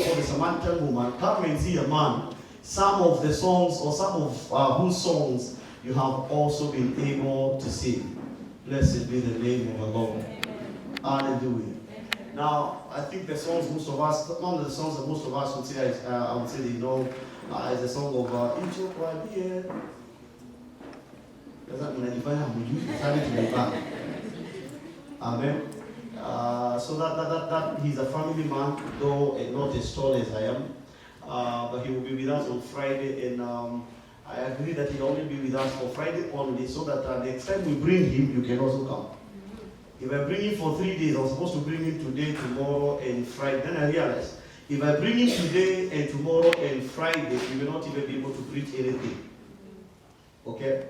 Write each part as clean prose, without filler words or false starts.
called the Samaritan woman, come and see a man. Some of the songs, or some of whose songs you have also been able to sing. Blessed be the name of the Lord. Hallelujah. Now, I think the songs most of us, one of the songs that most of us would say, I would say they know, is the song of Icho. Does that mean that Amen. So that he's a family man, though not as tall as I am. But he will be with us on Friday, and I agree that he'll only be with us for Friday only, so that next time we bring him, you can also come. If I bring him for 3 days, I was supposed to bring him today, tomorrow, and Friday. Then I realized, if I bring him today and tomorrow and Friday, he will not even be able to preach anything. Okay?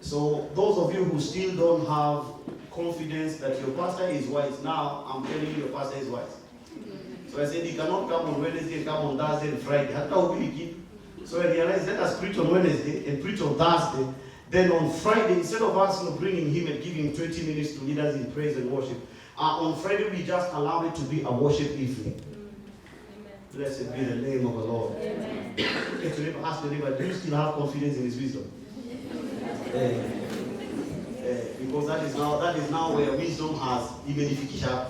So those of you who still don't have confidence that your pastor is wise, now I'm telling you your pastor is wise. So I said he cannot come on Wednesday and come on Thursday and Friday. How will he keep? So I realized, let us preach on Wednesday and preach on Thursday. Then on Friday, instead of us bringing him and giving 20 minutes to lead us in praise and worship, on Friday we just allow it to be a worship evening. Blessed be the name of the Lord. Amen. Okay, ask the neighbor, do you still have confidence in his wisdom? Because that is now where wisdom has imedification.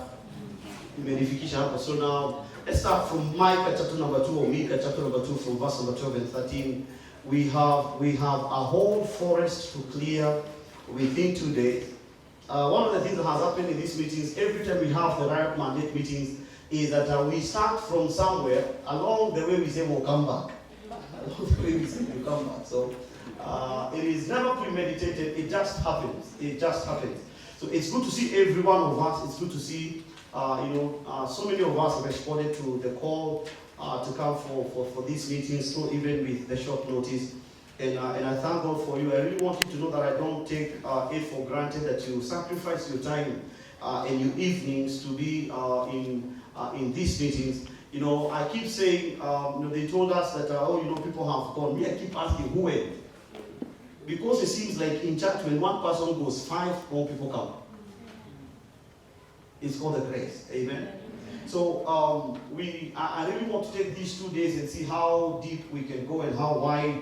So now let's start from Micah chapter number 2, or Micah chapter number 2, from verse number 12 and 13. We have a whole forest to clear within 2 days. One of the things that has happened in these meetings, every time we have the riot mandate meetings, is that we start from somewhere. Along the way we say we'll come back. Along the way we say we'll come back. So it is never premeditated. It just happens. It just happens. So it's good to see every one of us. It's good to see, so many of us have responded to the call to come for these meetings, so even with the short notice. And I thank God for you. I really want you to know that I don't take it for granted that you sacrifice your time and your evenings to be in these meetings. I keep saying, they told us that, people have gone. Me, I keep asking, who went? Because it seems like in church, when one person goes, 5 more people come. It's called the grace. Amen. So I really want to take these 2 days and see how deep we can go and how wide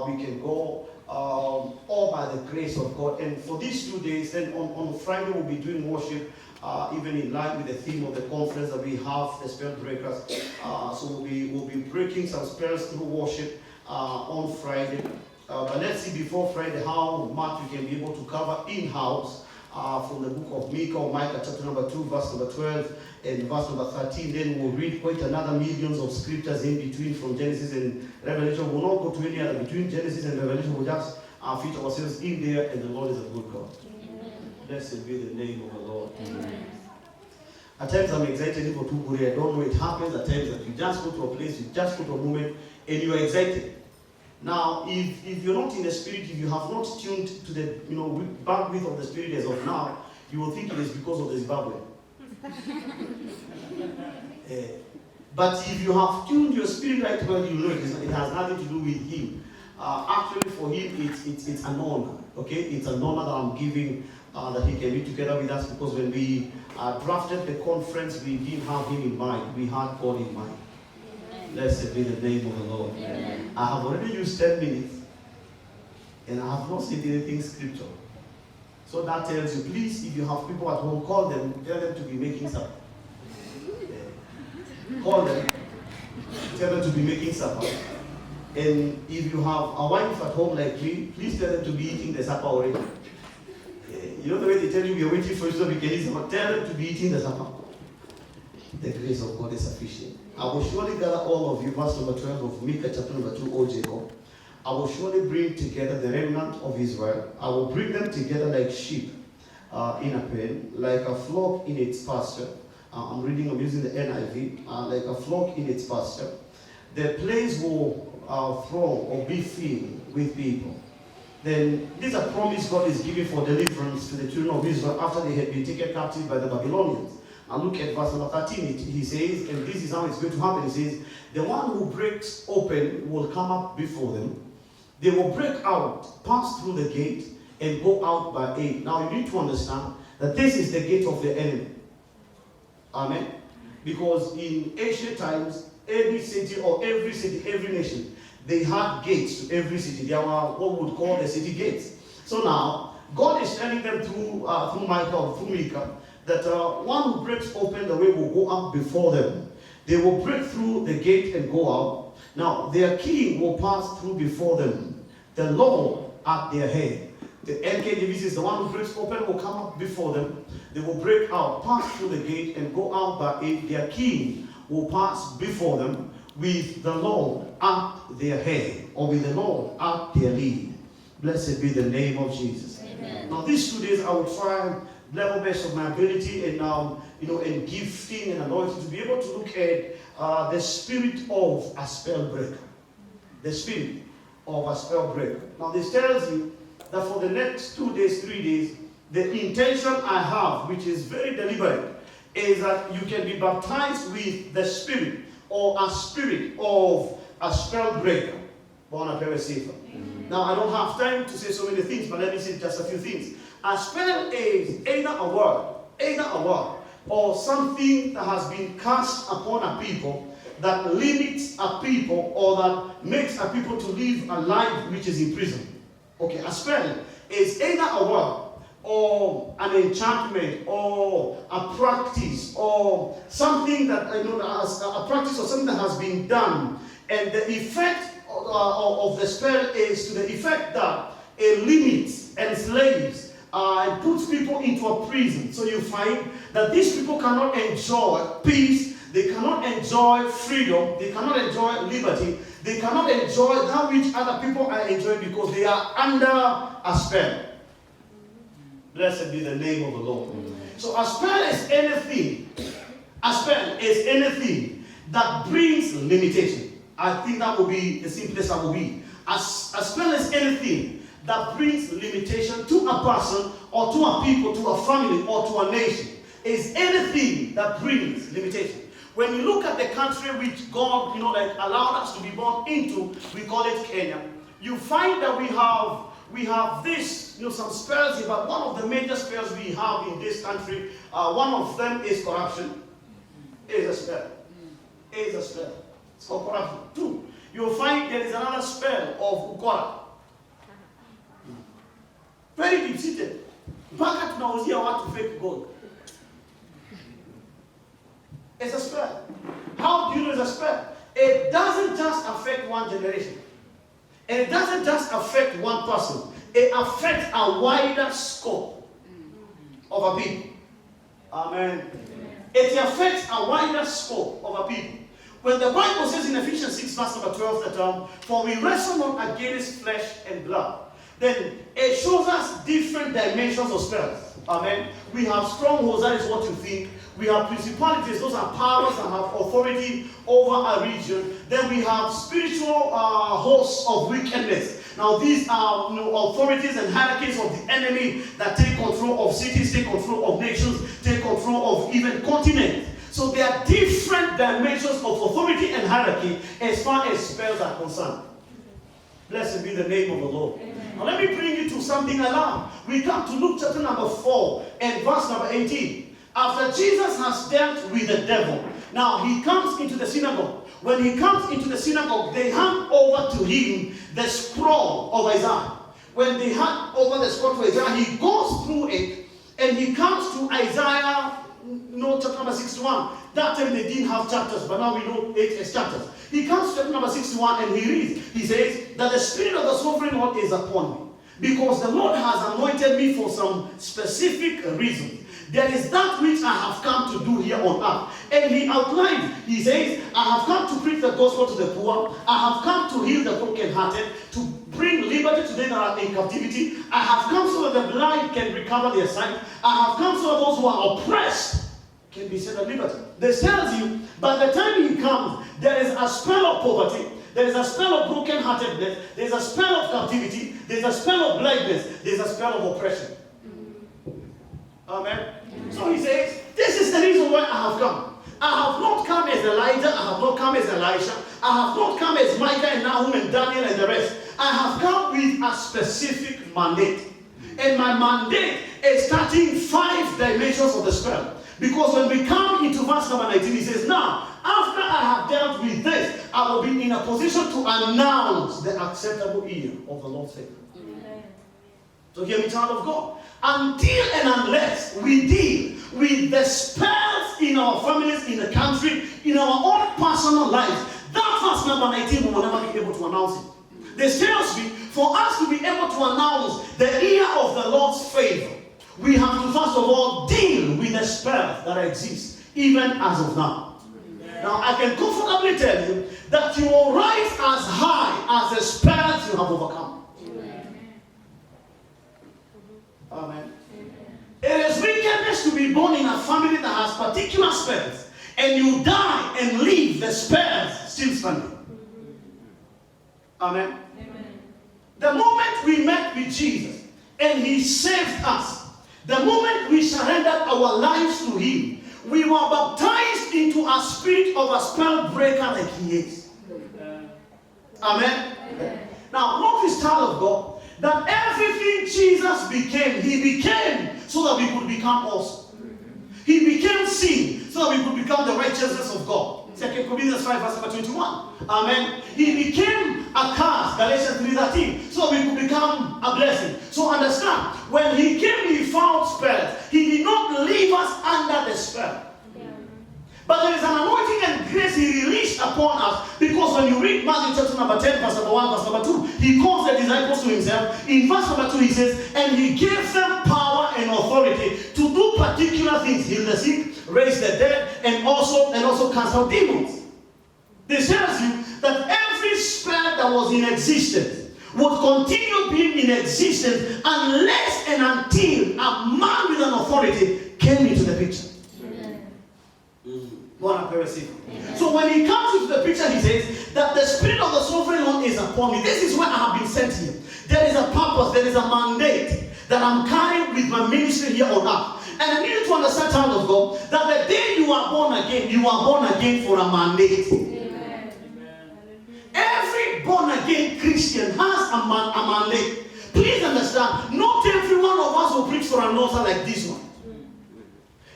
we can go, all by the grace of God. And for these 2 days, then on Friday we'll be doing worship, even in line with the theme of the conference that we have, the spell breakers. So we'll be breaking some spells through worship on Friday. But let's see before Friday how much we can be able to cover in-house from the book of Micah, or Micah chapter number 2, verse number 12 and verse number 13. Then we'll read quite another millions of scriptures in between from Genesis and Revelation. We'll not go to any other. Between Genesis and Revelation, we'll just fit ourselves in there, and the Lord is a good God. Amen. Blessed be the name of the Lord. Amen. At times I'm excited for Tuguri. I don't know, it happens at times that you just go to a place, you just go to a moment, and you are excited. Now, if you're not in the spirit, if you have not tuned to the bandwidth of the spirit as of now, you will think it is because of the Zimbabwe. But if you have tuned your spirit right well, you know it has nothing to do with him. Actually, for him, it's an honor. Okay, it's an honor that I'm giving that he can be together with us, because when we drafted the conference, we didn't have him in mind. We had God in mind. Blessed be the name of the Lord. Amen. I have already used 10 minutes and I have not said anything scriptural. So that tells you, please, if you have people at home, call them, tell them to be making supper. Call them, tell them to be making supper. And if you have a wife at home like me, please tell them to be eating the supper already. You know the way they tell you we are waiting for you so we can eat supper? Tell them to be eating the supper. The grace of God is sufficient. I will surely gather all of you, verse number 12 of Micah chapter number 2, O Jacob. I will surely bring together the remnant of Israel. I will bring them together like sheep in a pen, like a flock in its pasture. I'm using the NIV, like a flock in its pasture. The place will throng or be filled with people. Then this is a promise God is giving for deliverance to the children of Israel after they had been taken captive by the Babylonians. And look at verse number 13. He says, and this is how it's going to happen. He says, the one who breaks open will come up before them. They will break out, pass through the gate, and go out by 8. Now you need to understand that this is the gate of the enemy. Amen. Because in ancient times, any city or every city, every nation, they had gates to every city. There were what we would call the city gates. So now, God is telling them through Micah, through Micah, that one who breaks open the way will go up before them. They will break through the gate and go out. Now, their king will pass through before them. The Lord at their head. The NKJV says the one who breaks open will come up before them. They will break out, pass through the gate, and go out by it. Their king will pass before them with the Lord at their head, or with the Lord at their lead. Blessed be the name of Jesus. Amen. Now, these 2 days I will try level best of my ability and and gifting and anointing to be able to look at the spirit of a spell breaker. The spirit of a spell breaker. Now, this tells you that for the next 2 days, 3 days, the intention I have, which is very deliberate, is that you can be baptized with the spirit or a spirit of a spell breaker. Now, I don't have time to say so many things, but let me say just a few things. A spell is either a word, or something that has been cast upon a people that limits a people or that makes a people to live a life which is in prison. Okay, a spell is either a word or an enchantment or a practice or something that a practice or something that has been done, and the effect of the spell is to the effect that it limits, enslaves, and puts people into a prison. So you find that these people cannot enjoy peace, they cannot enjoy freedom, they cannot enjoy liberty, they cannot enjoy that which other people are enjoying because they are under a spell. Blessed be the name of the Lord. So a spell is anything. A spell is anything that brings limitation. I think that will be the simplest that will be. A spell is anything that brings limitation to a person or to a people, to a family or to a nation. Is anything that brings limitation. When you look at the country which God, allowed us to be born into, we call it Kenya. You find that we have this, some spells here, but one of the major spells we have in this country, one of them is corruption. Is a spell. Is a spell. It's called corruption. 2, you'll find there is another spell of ukora. Very deep-seated. Mpaka tunauzia watu fake gold. It's a spell. How do you know it's a spell? It doesn't just affect one generation. And it doesn't just affect one person. It affects a wider scope of a people. Amen. It affects a wider scope of a people. When the Bible says in Ephesians 6 verse number 12 that for we wrestle not against flesh and blood, then it shows us different dimensions of spells. Amen. We have strongholds, that is what you think. We have principalities, those are powers that have authority over a region. Then we have spiritual hosts of wickedness. Now these are authorities and hierarchies of the enemy that take control of cities, take control of nations, take control of even continents. So there are different dimensions of authority and hierarchy as far as spells are concerned. Blessed be the name of the Lord. Amen. Now let me bring you to something alarm. We come to Luke chapter number 4 and verse number 18. After Jesus has dealt with the devil, now he comes into the synagogue. When he comes into the synagogue, they hand over to him the scroll of Isaiah. When they hand over the scroll to Isaiah, he goes through it and he comes to Isaiah, chapter number 61. That time they didn't have chapters, but now we know 8 chapters. He comes to chapter number 61 and he reads. He says that the Spirit of the Sovereign Lord is upon me, because the Lord has anointed me for some specific reason. There is that which I have come to do here on earth. And he outlined, he says, I have come to preach the gospel to the poor. I have come to heal the brokenhearted, to bring liberty to them that are in captivity. I have come so that the blind can recover their sight. I have come so that those who are oppressed can be set at liberty. This tells you, by the time he comes, there is a spell of poverty. There is a spell of brokenheartedness. There is a spell of captivity. There is a spell of blindness. There is a spell of oppression. Amen. So he says, this is the reason why I have come. I have not come as Elijah. I have not come as Elisha. I have not come as Micah and Nahum and Daniel and the rest. I have come with a specific mandate. And my mandate is starting 5 dimensions of the spell. Because when we come into verse number 19, he says, now, after I have dealt with this, I will be in a position to announce the acceptable year of the Lord's favor. So hear me, child of God. Until and unless we deal with the spells in our families, in the country, in our own personal lives, that verse number 19 we will never be able to announce it. This tells me, for us to be able to announce the year of the Lord's favor, we have to first of all deal with the spells that exist, even as of now. Now, I can comfortably tell you that you will rise as high as the spells you have overcome. Amen. It is wickedness to be born in a family that has particular spells, and you die and leave the spells still standing. Amen. The moment we met with Jesus and he saved us, the moment we surrendered our lives to him, we were baptized into a spirit of a spell breaker like he is. Amen. Now, notice, child of God, that everything Jesus became, he became so that we could become also. He became sin so that we could become the righteousness of God. 2 Corinthians 5 verse number 21. Amen. He became a curse, Galatians 3:13, so that we could become a blessing. So understand, when he came, he found spells. He did not leave us under the spell. But there is an anointing and grace he released upon us, because when you read Matthew chapter number 10, verse number 1, verse number 2, he calls the disciples to himself. In verse number 2, he says, and he gave them power and authority to do particular things: heal the sick, raise the dead, and also cast out demons. This tells you that every spell that was in existence would continue being in existence unless and until a man with an authority came into the picture. So when he comes into the picture, he says that the Spirit of the Sovereign Lord is upon me. This is why I have been sent here. There is a purpose, there is a mandate that I'm carrying with my ministry here on earth. And I need you to understand, child of God, that the day you are born again for a mandate. Amen. Every born again Christian has a mandate. Please understand, not every one of us will preach for an altar like this one.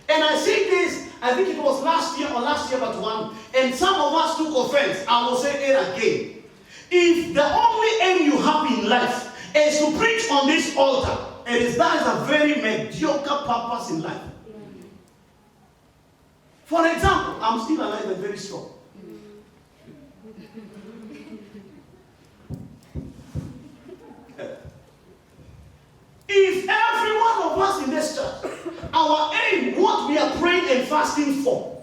And I say this, I think it was last year but one, and some of us took offense. I will say it again. If the only aim you have in life is to preach on this altar, that is a very mediocre purpose in life. For example, I'm still alive and very strong. If every one of us in this church, our aim, what we are praying and fasting for,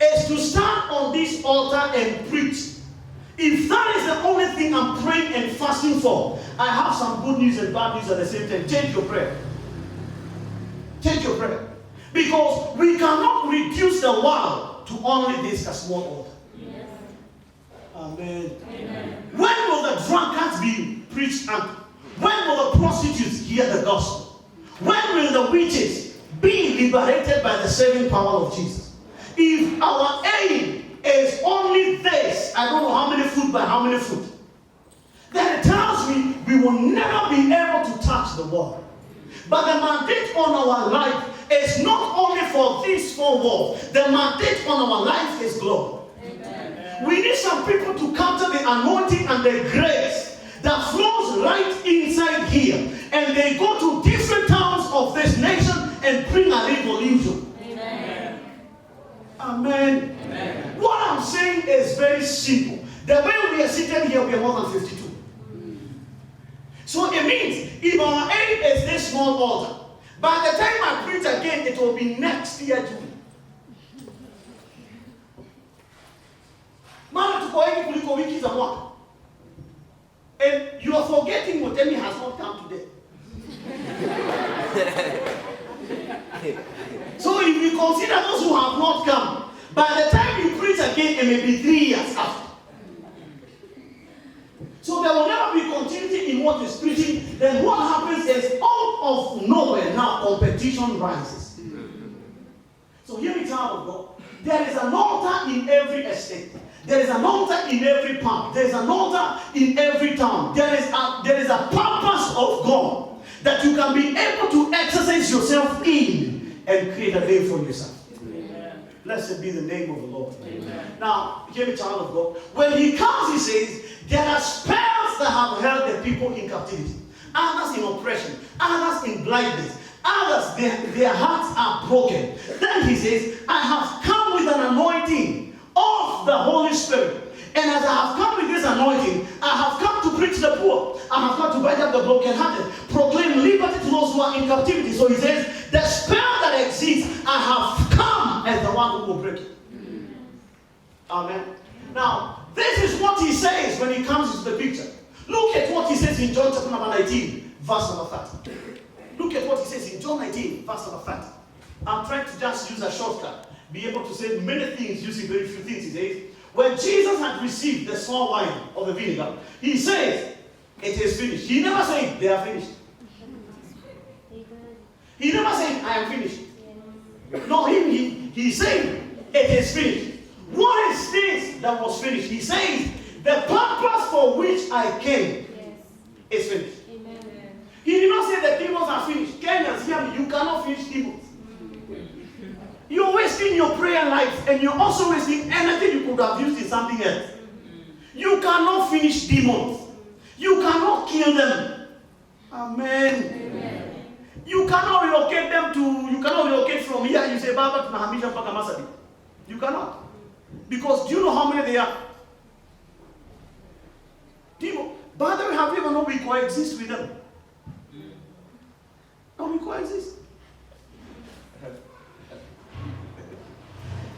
is to stand on this altar and preach. If that is the only thing I'm praying and fasting for, I have some good news and bad news at the same time. Change your prayer. Change your prayer. Because we cannot reduce the world to only this, a small altar. Yes. Amen. Amen. When will the drunkards be preached unto? When will the prostitutes hear the gospel? When will the witches be liberated by the saving power of Jesus? If our aim is only this, I don't know how many foot by how many foot, then it tells me we will never be able to touch the wall. But the mandate on our life is not only for these four walls. The mandate on our life is glory. Amen. We need some people to capture the anointing and the grace that flows right inside here, and they go to different towns of this nation and bring a revolution. Amen. Amen. Amen. What I'm saying is very simple. The way we are sitting here, we are more than 52. So it means if our aim is this small altar, by the time I preach again, it will be next year June. And you are forgetting what Emmy has not come today. So if you consider those who have not come, by the time you preach again, it may be 3 years after. So there will never be continuity in what is preaching. Then what happens is, out of nowhere now, competition rises. So hear me, child of God. There is an altar in every estate. There is an altar in every park. There is an altar in every town. There is a purpose of God that you can be able to exercise yourself in and create a name for yourself. Amen. Blessed be the name of the Lord. Amen. Now, hear me, child of God. When he comes, he says, there are spells that have held the people in captivity, others in oppression, others in blindness, others, their hearts are broken. Then he says, I have come with an anointing of the Holy Spirit. And as I have come with this anointing, I have come to preach the poor. I have come to bind up the brokenhearted, proclaim liberty to those who are in captivity. So he says, the spell that exists, I have come as the one who will break it. Amen. Now, this is what he says when he comes into the picture. Look at what he says in John chapter number 19, verse number 30. Look at what he says in John 19, verse number 30. I'm trying to just use a shortcut, be able to say many things using very few things. He says, when Jesus had received the small wine of the vinegar, he says, it is finished. He never said, they are finished. He never said, I am finished. No, he said, it is finished. What is this that was finished? He says, the purpose for which I came is finished. Amen. He did not say the demons are finished. Kenyans, hear me, you cannot finish demons. You're wasting your prayer life, and you're also wasting energy you could have used in something else. You cannot finish demons. You cannot kill them. Amen. Amen. You cannot relocate them you cannot relocate from here, you say, Baba to Nahamisha Paka Masadi. You cannot. Because do you know how many they are? Demons. By the way, have you ever known we coexist with them? No, we coexist.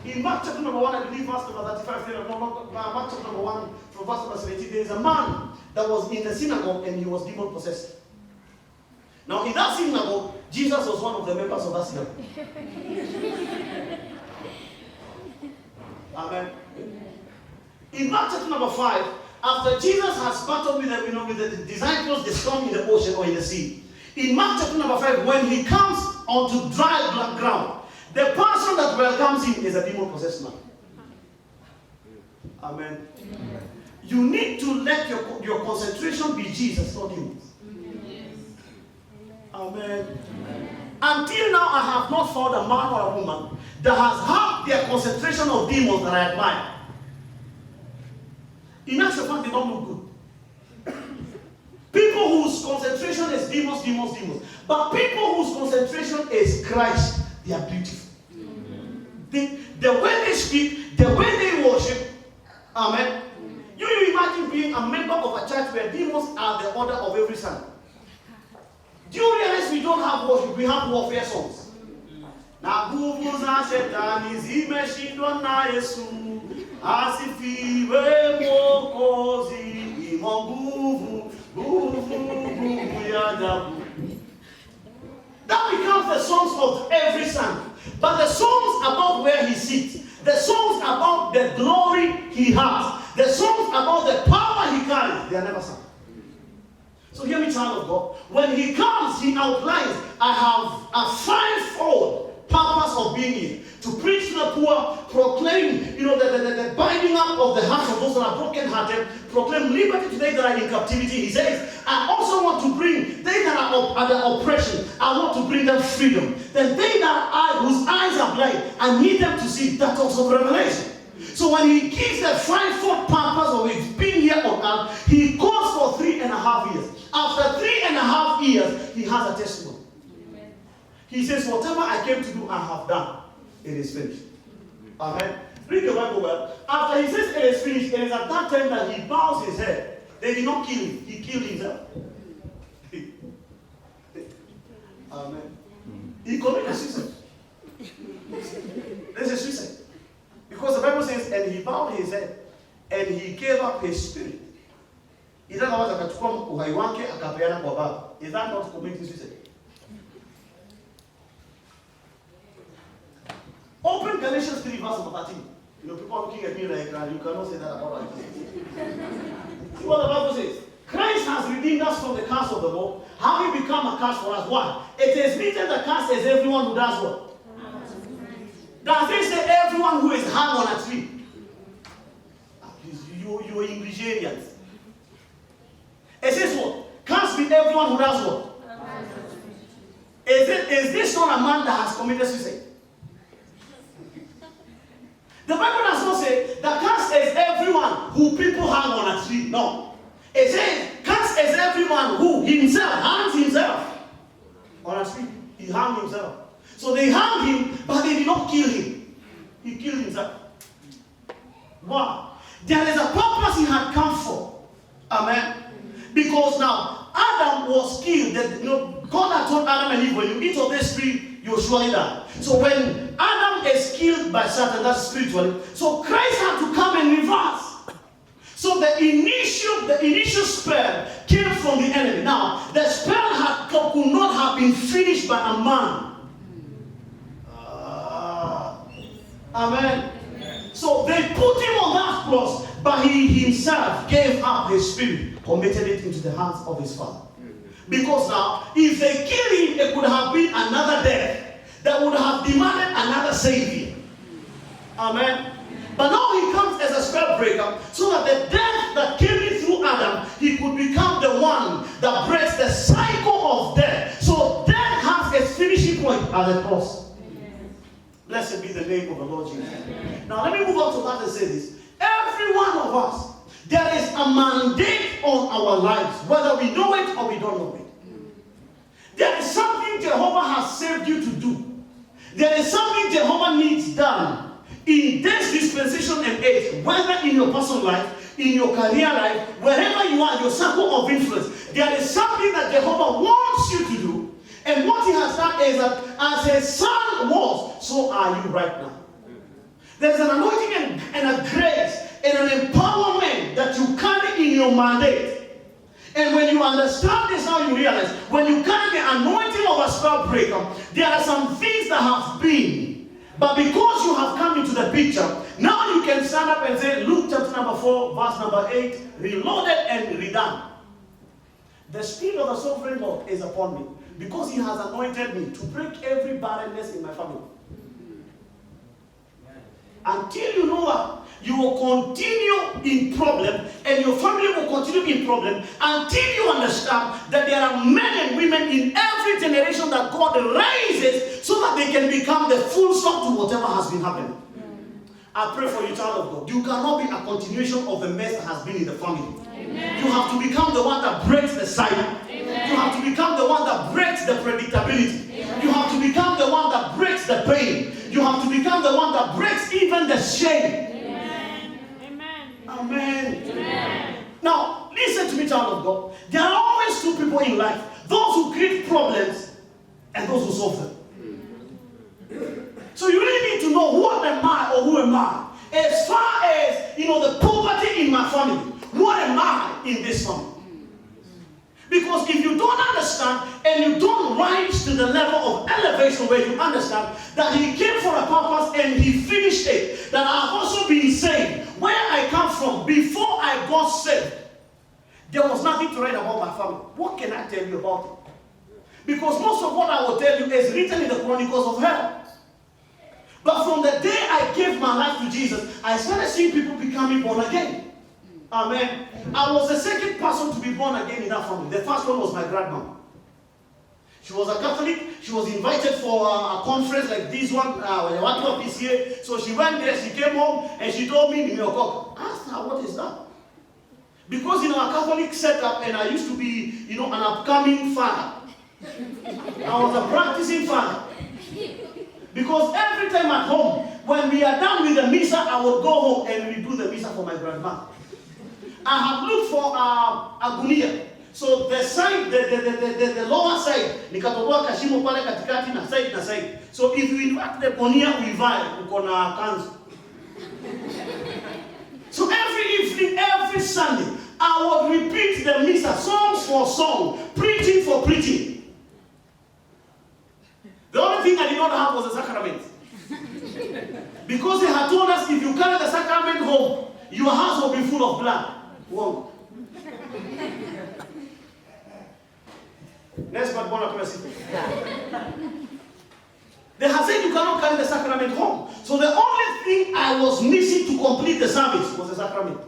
In Mark chapter number 1, I believe verse number 35, Mark chapter number 1, from verse number 17, there is a man that was in the synagogue and he was demon possessed. Now in that synagogue, Jesus was one of the members of that synagogue. Amen. In Mark chapter number 5, after Jesus has battled with the disciples, the storm in the ocean or in the sea. In Mark chapter number 5, when he comes onto dry ground, the person that welcomes him is a demon-possessed man. Amen. Amen. You need to let your concentration be Jesus, not demons. Amen. Amen. Until now, I have not found a man or a woman that has had their concentration of demons that I admire. In actual fact, they don't look good. People whose concentration is demons. But people whose concentration is Christ, they are beautiful. The way they speak, the way they worship, amen. You imagine being a member of a church where demons are the order of every Sunday. Do you realize we don't have worship, we have warfare songs? Na nguvu za shetani zimeshindwa na Yesu, asifiwe Mwokozi, imo nguvu ya ajabu. That becomes the songs of every Sunday. But the songs about where he sits, the songs about the glory he has, the songs about the power he carries, they are never sung. So hear me, child of God. When he comes, he outlines, I have a fivefold purpose of being here. To preach to the poor, proclaim, the binding up of the hearts of those that are brokenhearted, proclaim liberty to they that are in captivity. He says, I also want to bring they that are under oppression, I want to bring them freedom. Then they whose eyes are blind, I need them to see. That talks of revelation. So when he gives the fivefold purpose of his being here on earth, he goes for 3.5 years. After 3.5 years, he has a testimony. Amen. He says, whatever I came to do, I have done. It is finished. Amen. Read the Bible well. After he says it is finished, it is at that time that he bows his head. They did not kill him. He killed himself. Amen. He committed suicide. This is suicide. Because the Bible says, and he bowed his head, and he gave up his spirit. Is that not committing suicide? Open Galatians 3 verse 13. People are looking at me like, you cannot say that about Jesus. See what the Bible says. Christ has redeemed us from the curse of the law, having become a curse for us. Why? It is written the curse is everyone who does what? Does it say everyone who is hung on a tree? Please, you are Englisharians. It says what? Curse be everyone who does what? Is it is this not a man that has committed suicide? The Bible does not say that cursed is everyone who people hang on a tree. No. It says, cursed is everyone who himself hangs himself on a tree. He hung himself. So they hung him, but they did not kill him. He killed himself. Why? There is a purpose he had come for. Amen. Because now Adam was killed. God had told Adam and Eve, when you eat of this tree, you will surely die. So when Adam is killed by Satan, that's spiritually. So Christ had to come in reverse. So the initial spell came from the enemy. Now the spell could not have been finished by a man. Amen. So they put him on that cross, but he himself gave up his spirit, committed it into the hands of his Father. Because now, if they kill him, it could have been another death that would have demanded another Savior. Amen. But now he comes as a spell breaker, so that the death that came in through Adam, he could become the one that breaks the cycle of death. So death has its finishing point at the cross. Blessed be the name of the Lord Jesus. Now let me move on to that and say this. Every one of us, there is a mandate on our lives, whether we know it or we don't know it. There is something Jehovah has saved you to do. There is something Jehovah needs done in this dispensation and age, whether in your personal life, in your career life, wherever you are, your circle of influence. There is something that Jehovah wants you to do. And what he has done is that as his son was, so are you right now. There's an anointing and a grace and an empowerment that you carry in your mandate. And when you understand this, now you realize, when you carry the anointing of a spell breaker, there are some things that have been. But because you have come into the picture, now you can stand up and say, Luke chapter number 4, verse number 8, reloaded and redone. The Spirit of the Sovereign Lord is upon me, because he has anointed me to break every barrenness in my family. Until you know that, you will continue in problem, and your family will continue in problem, until you understand that there are men and women in every generation that God raises so that they can become the full stop to whatever has been happening. I pray for you, child of God. You cannot be a continuation of the mess that has been in the family. Amen. You have to become the one that breaks the cycle. Amen. You have to become the one that breaks the predictability. Amen. You have to become the one that breaks the pain. You have to become the one that breaks even the shame. Amen. Amen. Amen. Now, listen to me, child of God. There are always two people in life. Those who create problems and those who solve them. So you really need to know what am I or who am I. As far as, the poverty in my family, what am I in this family? Because if you don't understand and you don't rise to the level of elevation where you understand that he came for a purpose and he finished it, that I've also been saved. Where I come from, before I got saved, there was nothing to write about my family. What can I tell you about it? Because most of what I will tell you is written in the Chronicles of Hell. But from the day I gave my life to Jesus, I started seeing people becoming born again. Amen. I was the second person to be born again in that family. The first one was my grandma. She was a Catholic. She was invited for a conference like this one, PCA. So she went there, she came home, and she told me, I asked her, what is that? Because in our Catholic setup, and I used to be, an upcoming father. I was a practicing father. Because every time at home, when we are done with the Misa, I would go home and we do the Misa for my grandma. I have looked for a gunia. So the side, the lower side, nikatoboa kashimo pale katikati na side. So if you invite the gunia, uivae, uko na kanzu. So every evening, every Sunday, I would repeat the Misa, songs for song, preaching for preaching. The only thing I did not have was a sacrament. Because they had told us if you carry the sacrament home, your house will be full of blood. Wrong. Next but born They had said you cannot carry the sacrament home. So the only thing I was missing to complete the service was the sacrament.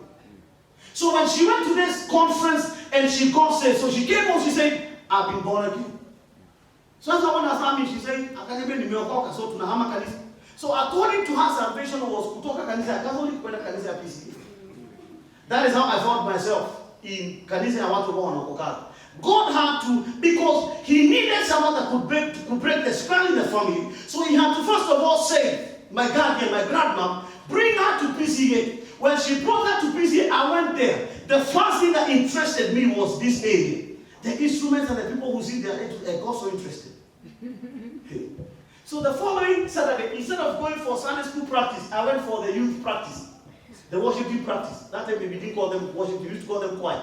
So when she went to this conference and she got saved, so she came home, she said, I've been born again. So as someone asked me, she said, so tunahama kanisa. So according to her, salvation was kutoka kanisa ya Catholic kwenda kanisa ya PCA. That is how I found myself in kanisa ya watu ambao wanaokoka. God had to, because he needed someone that could break the spell in the family. So he had to first of all say, my guardian, my grandma, bring her to PCA. When she brought her to PCA, I went there. The first thing that interested me was this area. The instruments and the people who sit there got so interested. So the following Saturday, instead of going for Sunday school practice, I went for the youth practice. The worship youth practice. That time we didn't call them worship, we used to call them choir.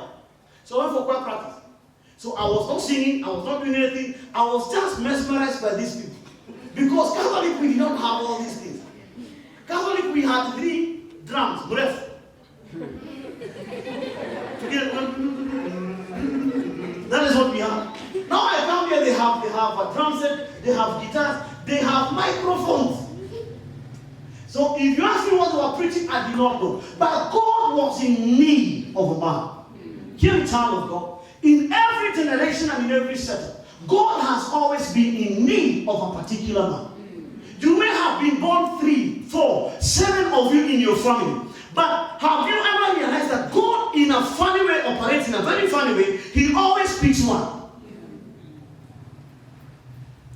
So I went for choir practice. So I was not singing, I was not doing anything. I was just mesmerized by these people. Because Catholic, we did not have all these things. Catholic, we had 3 drums, breath. That is what we have. Now I come here, they have a drum set, they have guitars, they have microphones. So if you ask me what they were preaching, I did not know. But God was in need of a man. Hear me, child of God. In every generation and in every setup, God has always been in need of a particular man. You may have been born 3, 4, 7 of you in your family. But have you ever realized that God in a funny way operates in a very funny way? He always picks one.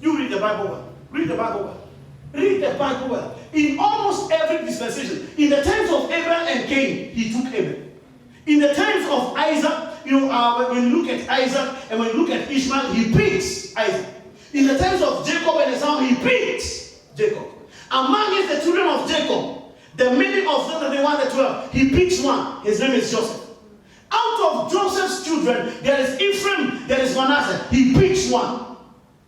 You read the Bible well. Read the Bible well. Read the Bible well. In almost every dispensation, in the times of Abraham and Cain, he took Abel. In the times of Isaac, when you look at Isaac and when you look at Ishmael, he picks Isaac. In the times of Jacob and Esau, he picks Jacob. Among the children of Jacob, the many of them that they wanted 12, he picks one. His name is Joseph. Out of Joseph's children, there is Ephraim, there is Manasseh. He picks one.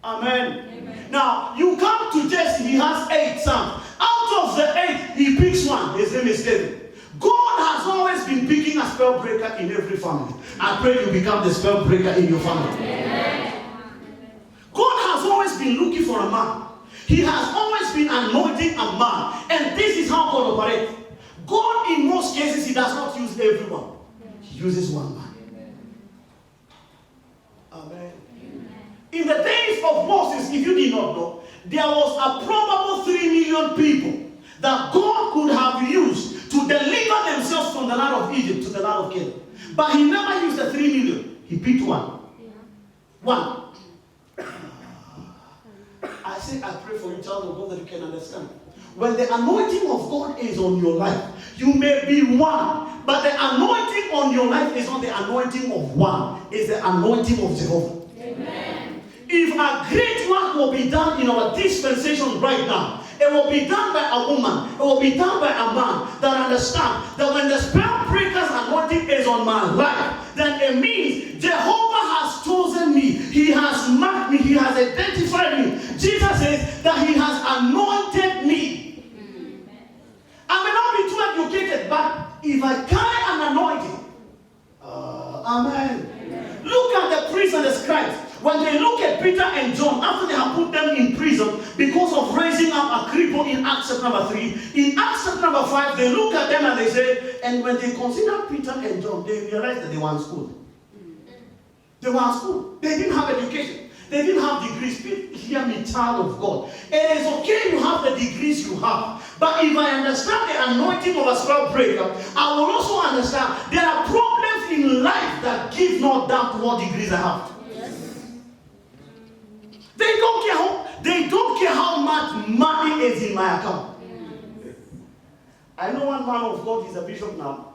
Amen. Amen. Now, you come to Jesse, he has 8 sons. Out of the 8, he picks one. His name is David. God has always been picking a spell breaker in every family. I pray you become the spell breaker in your family. Amen. God has always been looking for a man. He has always been anointing a man. And this is how God operates. God, in most cases, he does not use everyone. He uses one man. Amen. In the days of Moses, if you did not know, there was a probable 3 million people that God could have used to deliver themselves from the land of Egypt to the land of Canaan. But he never used the 3 million. He picked one. One. I say, I pray for you, child of God, that you can understand. When the anointing of God is on your life, you may be one, but the anointing on your life is not the anointing of one, it's the anointing of Jehovah. Amen. If a great work will be done in our dispensation right now, it will be done by a woman, it will be done by a man that understands that when the spell breaker's anointing is on my life, then it means Jehovah has chosen me, he has marked me, he has identified me. Jesus says that he has anointed me. I may not be too educated, but if I carry an anointing, amen. Look at the priests and the scribes. When they look at Peter and John, after they have put them in prison because of raising up a cripple in Acts chapter number 3, in Acts chapter number 5, they look at them and they say, and when they consider Peter and John, they realize that they were in school. They were in school. They didn't have education. They didn't have degrees. Hear me, child of God. It is okay you have the degrees you have. But if I understand the anointing of a spell breaker, I will also understand there are problems in life that give not down to what degrees I have. They don't care how much money is in my account. I know one man of God, he's a bishop now.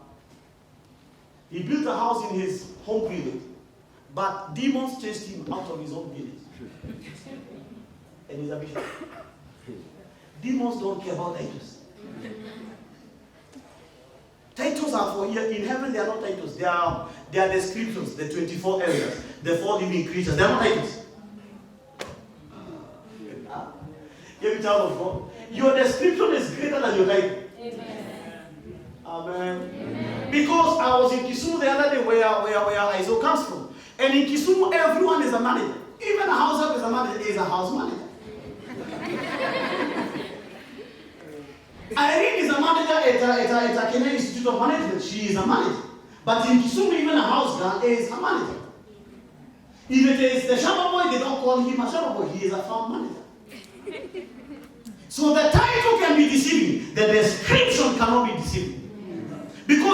He built a house in his home village, but demons chased him out of his own village. And he's a bishop. Demons don't care about titles. Titles are for here. In heaven, they are not titles. They are descriptions, the 24 areas, the 4 living creatures. They are not titles. You're a child of God. Your description is greater than your title. Amen. Amen. Because I was in Kisumu the other day where Aizo comes from. And in Kisumu, everyone is a manager. Even a house help is a manager, is a house manager. Irene is a manager at Kenya Institute of Management. She is a manager. But in Kisumu, even a house girl is a manager. If it is the Shamba boy, they don't call him a Shamba boy. He is a farm manager. So the title can be deceiving. The description cannot be deceiving. Because